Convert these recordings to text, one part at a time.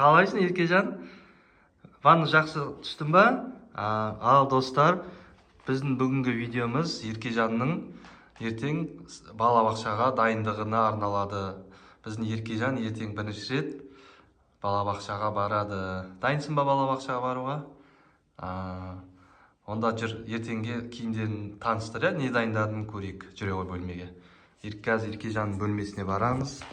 Қалайсың, Еркежан? Ванна жақсы түстің ба? Ал достар, біздің бүгінгі видеомыз Еркежанның ертең балабақшаға дайындығына арналады. Біздің Еркежан ертең бірінші рет балабақшаға барады. Дайынсың ба балабақшаға баруға? Онда жүр, ертеңге киімдерін таныстыр, не дайындадым көрейік, жүре ғой бөлмеге. Қазір Еркежанның бөлмесіне барамыз.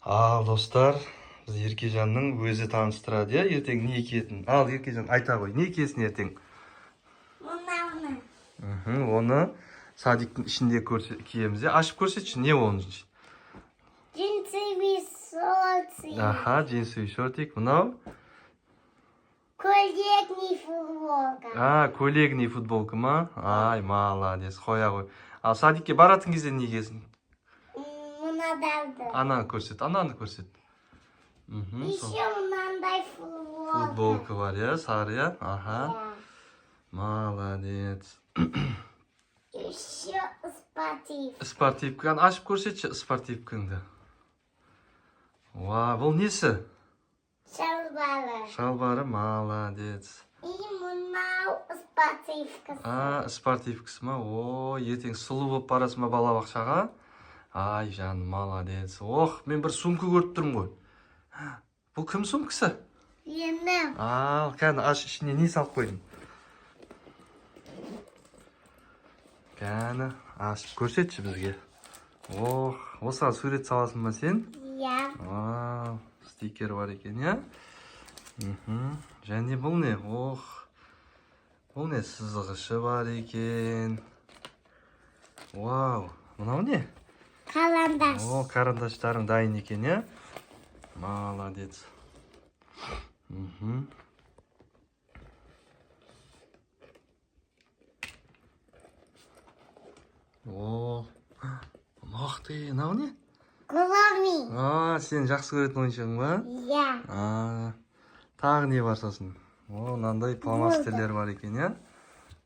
Ал достар, біз Еркежанның өзі таныстырады, ертең не киетінін. Ал Еркежан, айта ғой, не киесің ертең? Оны садиктің ішінде киеміз. Ашып көрсетші, не оның үшін? Джинсовый шортик. Джинсовый шортик. Мынау? Коллегный футболка. Коллегный футболка ма? Ай, молодец, қоя ғой. Ал садикке баратын кезде не киесің? Ананы көрсет, ананы көрсет. Еще мынандай футболка. Футболка бар, сары, Молодец. Еще спортивка. Спортивканы ашып көрсетші, спортивкаңды. Бұл несі? Шалбары. Шалбары, молодец. И мынау спортивкасы. Спортивкасы ма? Ертең сұлу болып барасың ба балабақшаға? Ай, жаным, молодец. Мен бір сумка көріп тұрмын ғой. Бұл кім сумкасы? Менің. Кәні аш, ішіне не салып қойдың? Кәні ашып көрсетші бізге. Осыған сурет саласың ба сен? Иә. Стикер бар екен, Және бұл не? Бұл не? Сызғышы бар екен. Мынау не? Карандаш. Карандаштарың дайын екен, Молодец. Мықты, мынау не? Гуми. Сен жақсы көретін ойыншығың ба? Иә. Тағы не бар сосын? Мынандай фломастерлер бар екен,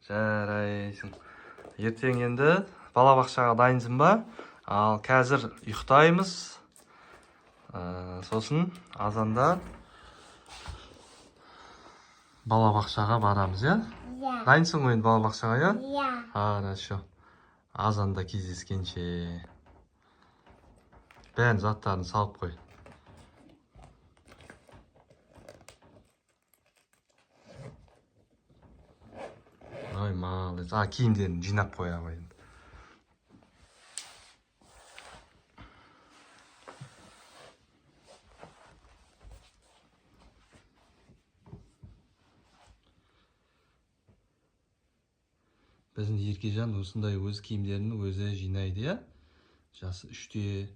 Жарайсың. Ертең енді балабақшаға дайынсың ба? Ал қазір ұйықтаймыз. Сосын азанда балабақшаға барамыз, Иә. Дайынсың ғой балабақшаға, Иә. Хорошо. Азанда кездескенше. Бәрін заттарын салып қой. Ой, молодец. Киімдерін жинап қоя ғой. Біздің Еркежан осындай өз киімдерін өзі жинайды, Жасы 3-те.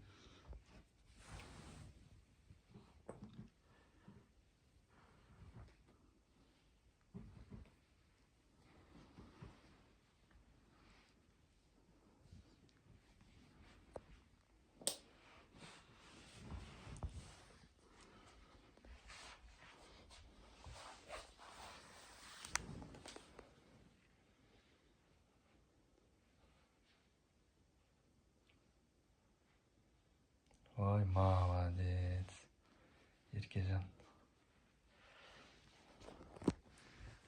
Ой, молодец. Еркежан.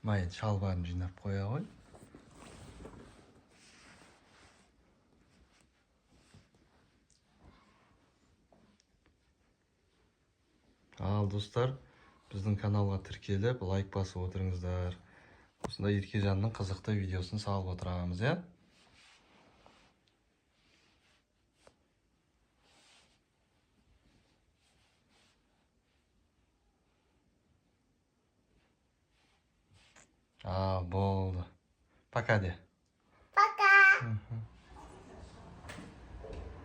Майын шалбарын жинап қоя ғой. Ал достар, біздің каналға тіркеліп, лайк басып отырыңыздар. Осында Еркежанның қызықты видеосын салып отырамыз, Болды. Пока де. Пока.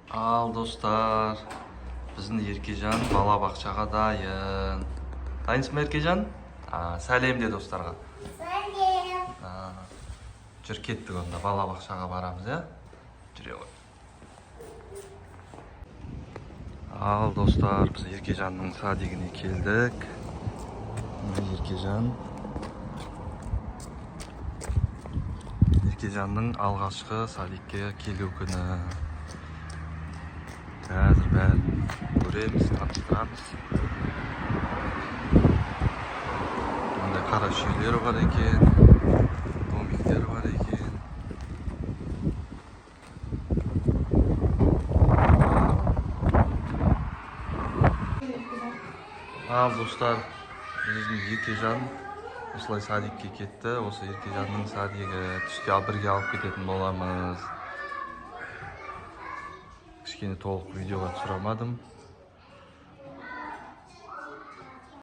Ал достар, біздің Еркежан балабақшаға дайын. Дайынсың ба, Еркежан? Сәлем де достарға. Сәлем. Жүр, кеттік онда, балабақшаға барамыз, Жүре ғой. Ал достар, біз Еркежанның садигіне келдік. Еркежанның алғашқы садикке келу күні. Қазір бәрін көреміз, таныстырамыз. Мындай қара шүйлер бар екен, домиктер бар екен. Ал достар, біздің Еркежан осылай садикке кетті. Осы Еркежанның садигі түске бірге алып кететін боламыз. Кішкене толық видеоға түсіре алмадым.